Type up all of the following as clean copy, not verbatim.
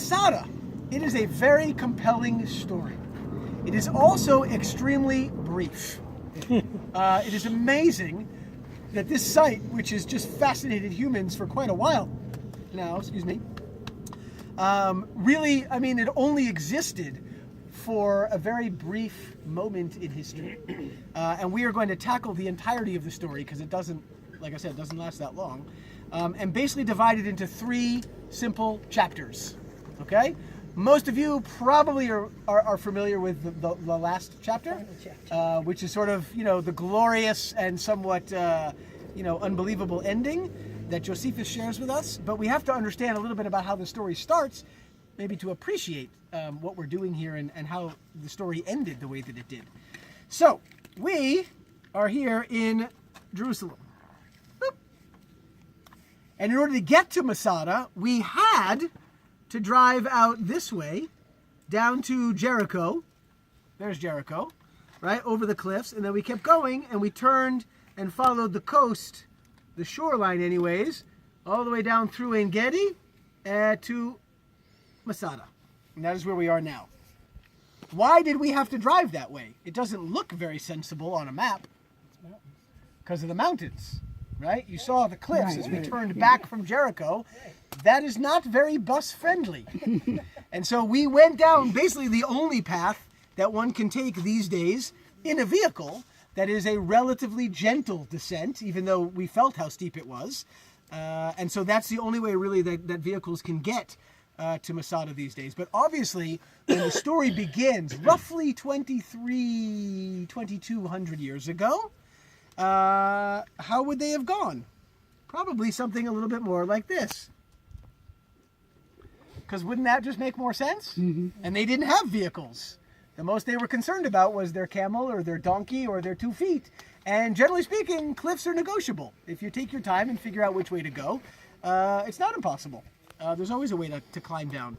Masada. It is a very compelling story. It is also extremely brief. It is amazing that this site, which has just fascinated humans for quite a while now, really, I mean, it only existed for a very brief moment in history. And we are going to tackle the entirety of the story because it doesn't, like I said, it doesn't last that long. And basically divide it into 3 simple chapters, okay? Most of you probably are familiar with the last chapter, which is sort of, the glorious and somewhat, unbelievable ending that Josephus shares with us. But we have to understand a little bit about how the story starts, maybe to appreciate what we're doing here and how the story ended the way that it did. So, we are here in Jerusalem. Boop. And in order to get to Masada, we had to drive out this way down to Jericho. There's Jericho, right, over the cliffs. And then we kept going and we turned and followed the coast, the shoreline anyways, all the way down through En-Gedi to Masada. And that is where we are now. Why did we have to drive that way? It doesn't look very sensible on a map. Because of the mountains, right? You saw the cliffs as we turned back from Jericho. That is not very bus friendly. And so we went down basically the only path that one can take these days in a vehicle that is a relatively gentle descent, even though we felt how steep it was. And so that's the only way really that vehicles can get to Masada these days. But obviously, when the story begins, roughly 2,200 years ago, how would they have gone? Probably something a little bit more like this. Because wouldn't that just make more sense? Mm-hmm. And they didn't have vehicles. The most they were concerned about was their camel or their donkey or their 2 feet. And generally speaking, cliffs are negotiable. If you take your time and figure out which way to go, it's not impossible. There's always a way to climb down.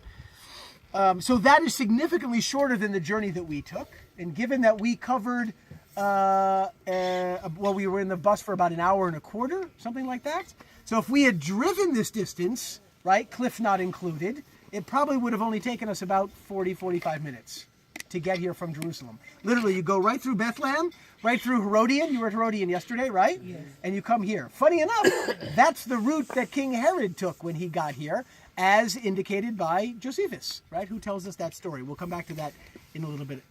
So that is significantly shorter than the journey that we took. And given that we covered, we were in the bus for about an hour and a quarter, something like that. So if we had driven this distance, right, cliff not included, it probably would have only taken us about 40, 45 minutes to get here from Jerusalem. Literally, you go right through Bethlehem, right through Herodian. You were at Herodian yesterday, right? Yes. And you come here. Funny enough, that's the route that King Herod took when he got here, as indicated by Josephus, right? Who tells us that story. We'll come back to that in a little bit.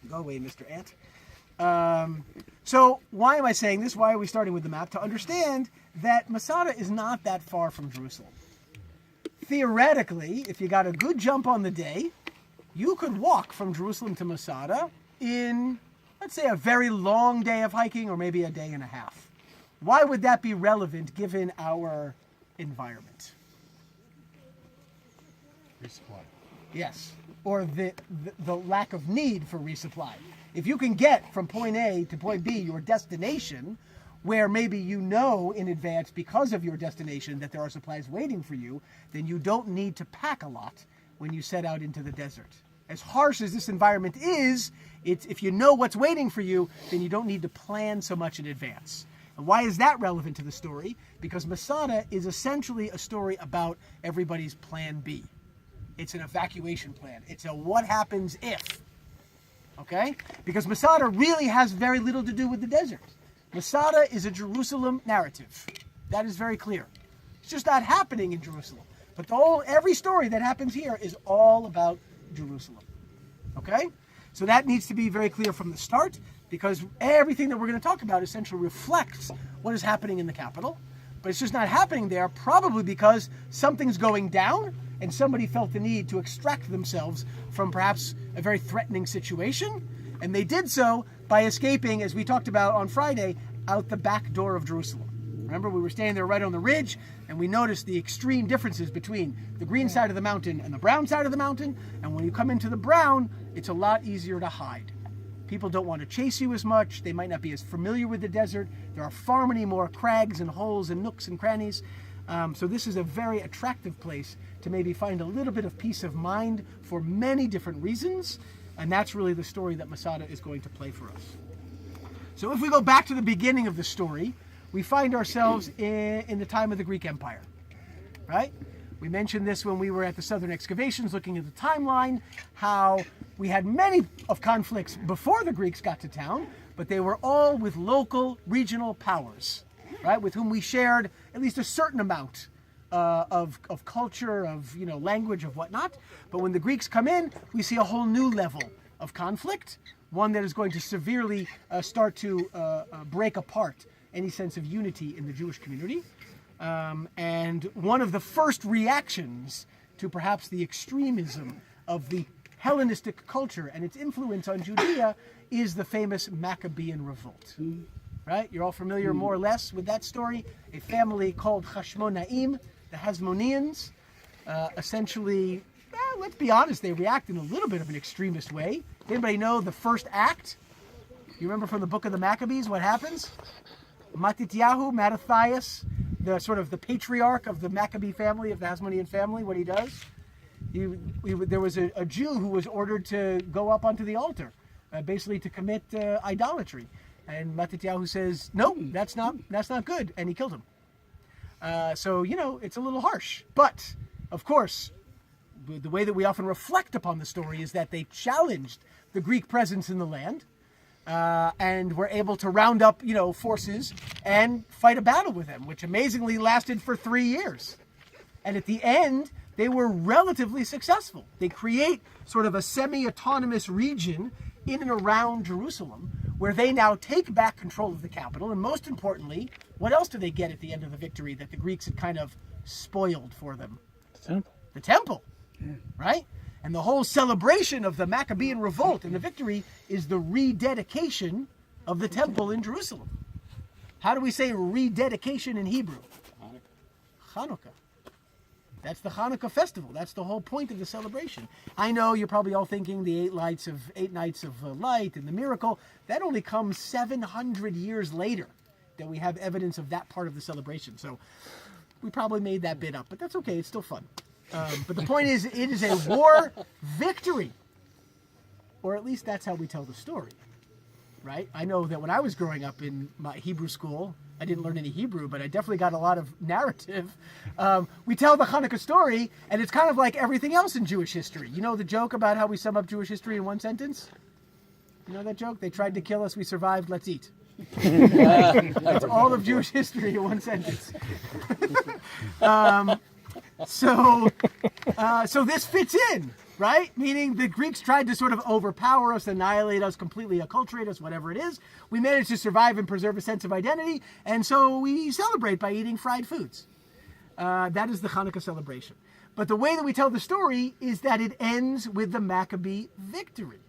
Go away, Mr. Ant. So why am I saying this? Why are we starting with the map? To understand that Masada is not that far from Jerusalem. Theoretically, if you got a good jump on the day, you could walk from Jerusalem to Masada in, let's say, a very long day of hiking or maybe a day and a half. Why would that be relevant given our environment? Resupply. Yes, or the lack of need for resupply. If you can get from point A to point B, your destination, where maybe you know in advance because of your destination that there are supplies waiting for you, then you don't need to pack a lot when you set out into the desert. As harsh as this environment is, if you know what's waiting for you, then you don't need to plan so much in advance. And why is that relevant to the story? Because Masada is essentially a story about everybody's plan B. It's an evacuation plan. It's a what happens if. Okay? Because Masada really has very little to do with the desert. Masada is a Jerusalem narrative. That is very clear. It's just not happening in Jerusalem. But every story that happens here is all about Jerusalem. Okay? So that needs to be very clear from the start, because everything that we're going to talk about essentially reflects what is happening in the capital. But it's just not happening there, probably because something's going down and somebody felt the need to extract themselves from perhaps a very threatening situation. And they did so by escaping, as we talked about on Friday, out the back door of Jerusalem. Remember, we were standing there right on the ridge, and we noticed the extreme differences between the green side of the mountain and the brown side of the mountain. And when you come into the brown, it's a lot easier to hide. People don't want to chase you as much. They might not be as familiar with the desert. There are far many more crags and holes and nooks and crannies. So this is a very attractive place to maybe find a little bit of peace of mind for many different reasons. And that's really the story that Masada is going to play for us. So if we go back to the beginning of the story, we find ourselves in the time of the Greek Empire, right? We mentioned this when we were at the Southern Excavations looking at the timeline, how we had many of conflicts before the Greeks got to town, but they were all with local regional powers, right, with whom we shared at least a certain amount of culture, of language, of whatnot. But when the Greeks come in, we see a whole new level of conflict, one that is going to severely start to break apart any sense of unity in the Jewish community. And one of the first reactions to perhaps the extremism of the Hellenistic culture and its influence on Judea is the famous Maccabean revolt. Right? You're all familiar more or less with that story. A family called Hashmonaim, the Hasmoneans, essentially, let's be honest, they react in a little bit of an extremist way. Anybody know the first act? You remember from the book of the Maccabees what happens? Mattathias, the patriarch of the Maccabee family, of the Hasmonean family, what he does? There was a Jew who was ordered to go up onto the altar, basically to commit idolatry. And Mattathias says, no, that's not good, and he killed him. So, it's a little harsh. But, of course, the way that we often reflect upon the story is that they challenged the Greek presence in the land, and were able to round up, forces and fight a battle with them, which amazingly lasted for 3 years. And at the end, they were relatively successful. They create sort of a semi-autonomous region in and around Jerusalem, where they now take back control of the capital. And most importantly, what else do they get at the end of the victory that the Greeks had kind of spoiled for them? The temple. The temple, right? And the whole celebration of the Maccabean revolt and the victory is the rededication of the temple in Jerusalem. How do we say rededication in Hebrew? Hanukkah. That's the Hanukkah festival. That's the whole point of the celebration. I know you're probably all thinking the 8 nights of light and the miracle. That only comes 700 years later that we have evidence of that part of the celebration. So we probably made that bit up, but that's okay. It's still fun. But the point is, it is a war victory. Or at least that's how we tell the story, right? I know that when I was growing up in my Hebrew school, I didn't learn any Hebrew, but I definitely got a lot of narrative. We tell the Hanukkah story, and it's kind of like everything else in Jewish history. You know the joke about how we sum up Jewish history in one sentence? You know that joke? They tried to kill us, we survived, let's eat. That's all of Jewish history in one sentence. So this fits in, right? Meaning the Greeks tried to sort of overpower us, annihilate us, completely acculturate us, whatever it is. We managed to survive and preserve a sense of identity, and so we celebrate by eating fried foods. That is the Hanukkah celebration. But the way that we tell the story is that it ends with the Maccabee victory,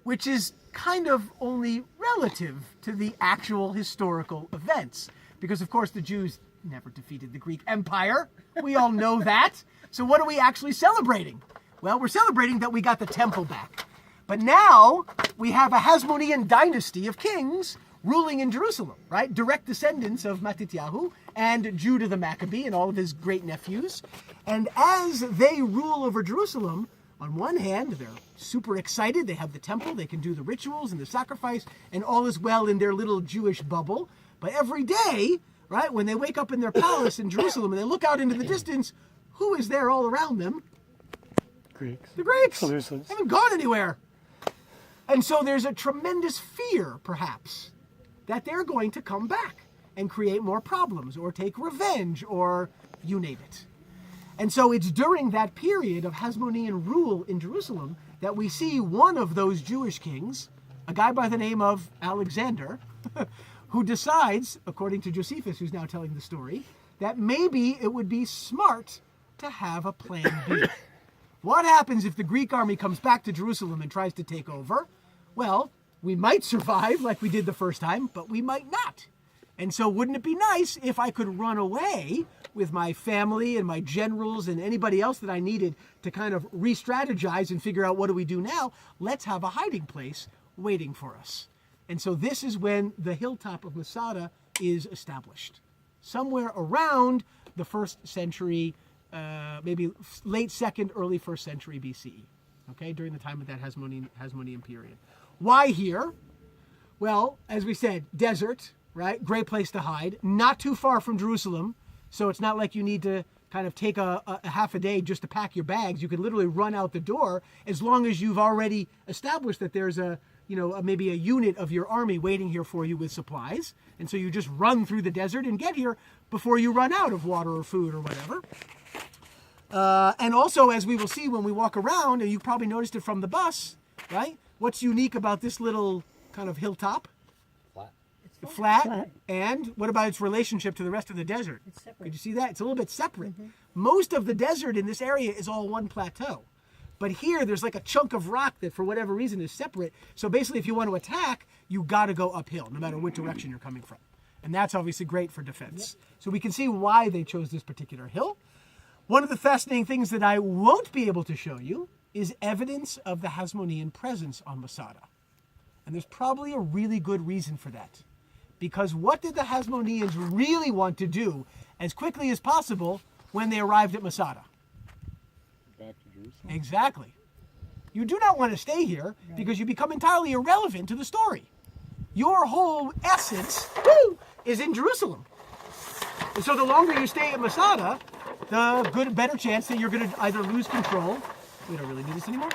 which is kind of only relative to the actual historical events. Because, of course, the Jews never defeated the Greek Empire. We all know that. So what are we actually celebrating? Well, we're celebrating that we got the temple back. But now we have a Hasmonean dynasty of kings ruling in Jerusalem, right? Direct descendants of Mattathias and Judah the Maccabee and all of his great nephews. And as they rule over Jerusalem, on one hand, they're super excited. They have the temple. They can do the rituals and the sacrifice, and all is well in their little Jewish bubble. But every day, right, when they wake up in their palace in Jerusalem and they look out into the distance, who is there all around them? Greeks. The Greeks. So they haven't gone anywhere. And so there's a tremendous fear, perhaps, that they're going to come back and create more problems or take revenge or you name it. And so it's during that period of Hasmonean rule in Jerusalem that we see one of those Jewish kings, a guy by the name of Alexander, who decides, according to Josephus, who's now telling the story, that maybe it would be smart to have a plan B. What happens if the Greek army comes back to Jerusalem and tries to take over? Well, we might survive like we did the first time, but we might not. And so wouldn't it be nice if I could run away with my family and my generals and anybody else that I needed to kind of re-strategize and figure out what do we do now? Let's have a hiding place waiting for us. And so this is when the hilltop of Masada is established. Somewhere around the 1st century, maybe late 2nd, early 1st century BCE, okay, during the time of that Hasmonean period. Why here? Well, as we said, desert, right? Great place to hide. Not too far from Jerusalem, so it's not like you need to kind of take a half a day just to pack your bags. You could literally run out the door as long as you've already established that there's maybe a unit of your army waiting here for you with supplies. And so you just run through the desert and get here before you run out of water or food or whatever. And also, as we will see when we walk around, and you probably noticed it from the bus, right? What's unique about this little kind of hilltop? Flat. And what about its relationship to the rest of the desert? It's separate. Could you see that? It's a little bit separate. Most of the desert in this area is all one plateau. But here, there's like a chunk of rock that, for whatever reason, is separate. So basically, if you want to attack, you got to go uphill, no matter what direction you're coming from. And that's obviously great for defense. Yep. So we can see why they chose this particular hill. One of the fascinating things that I won't be able to show you is evidence of the Hasmonean presence on Masada. And there's probably a really good reason for that. Because what did the Hasmoneans really want to do as quickly as possible when they arrived at Masada? Back to Jerusalem. Exactly. You do not want to stay here because you become entirely irrelevant to the story. Your whole essence is in Jerusalem. And so the longer you stay at Masada, the better chance that you're going to either lose control, we don't really do this anymore,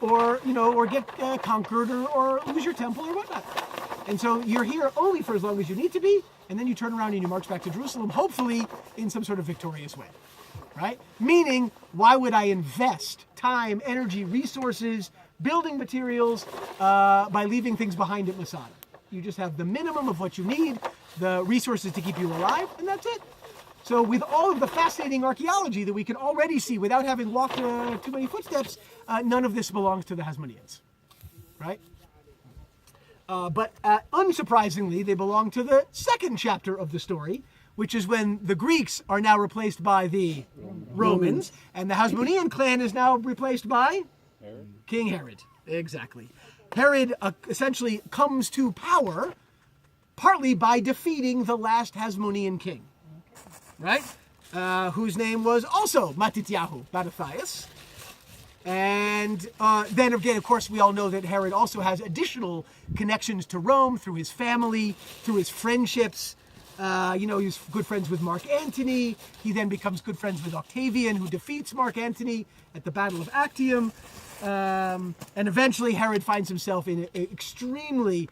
or get conquered or lose your temple or whatnot. And so you're here only for as long as you need to be, and then you turn around and you march back to Jerusalem, hopefully in some sort of victorious way, right? Meaning, why would I invest time, energy, resources, building materials by leaving things behind at Masada? You just have the minimum of what you need, the resources to keep you alive, and that's it. So with all of the fascinating archaeology that we can already see without having walked too many footsteps, none of this belongs to the Hasmoneans, right? But unsurprisingly, they belong to the second chapter of the story, which is when the Greeks are now replaced by the Romans, and the Hasmonean clan is now replaced by Herod. King Herod. Exactly. Herod essentially comes to power partly by defeating the last Hasmonean king, right? Whose name was also Matityahu, Mattathias. And then again, of course, we all know that Herod also has additional connections to Rome through his family, through his friendships. He's good friends with Mark Antony. He then becomes good friends with Octavian, who defeats Mark Antony at the Battle of Actium. And eventually Herod finds himself in an extremely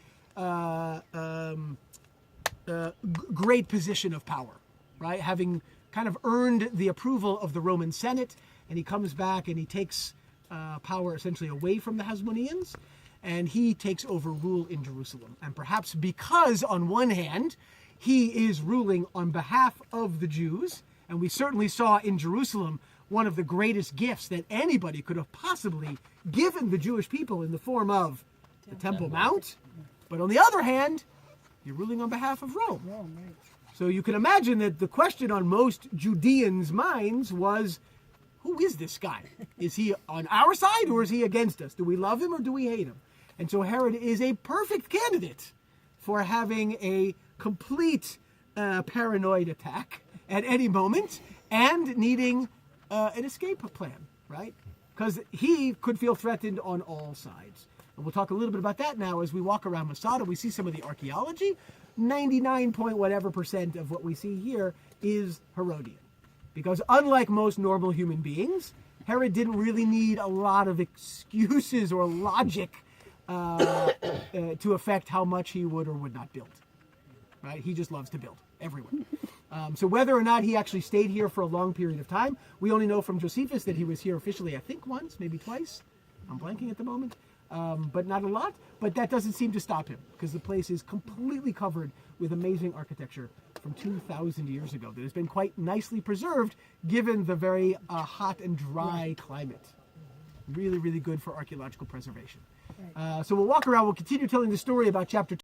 great position of power, right? Having kind of earned the approval of the Roman Senate, and he comes back and he takes power essentially away from the Hasmoneans, and he takes over rule in Jerusalem. And perhaps because, on one hand, he is ruling on behalf of the Jews, and we certainly saw in Jerusalem one of the greatest gifts that anybody could have possibly given the Jewish people in the form of the Temple Mount. But on the other hand, you're ruling on behalf of Rome. So you can imagine that the question on most Judeans' minds was, who is this guy? Is he on our side or is he against us? Do we love him or do we hate him? And so Herod is a perfect candidate for having a complete paranoid attack at any moment and needing an escape plan, right? Because he could feel threatened on all sides. And we'll talk a little bit about that now as we walk around Masada. We see some of the archaeology. 99% of what we see here is Herodian. Because unlike most normal human beings, Herod didn't really need a lot of excuses or logic to affect how much he would or would not build. Right? He just loves to build everywhere. So whether or not he actually stayed here for a long period of time, we only know from Josephus that he was here officially, I think, once, maybe twice. I'm blanking at the moment. But not a lot. But that doesn't seem to stop him because the place is completely covered with amazing architecture from 2,000 years ago that has been quite nicely preserved given the very hot and dry climate. Really, really good for archaeological preservation. So we'll walk around. We'll continue telling the story about chapter 2.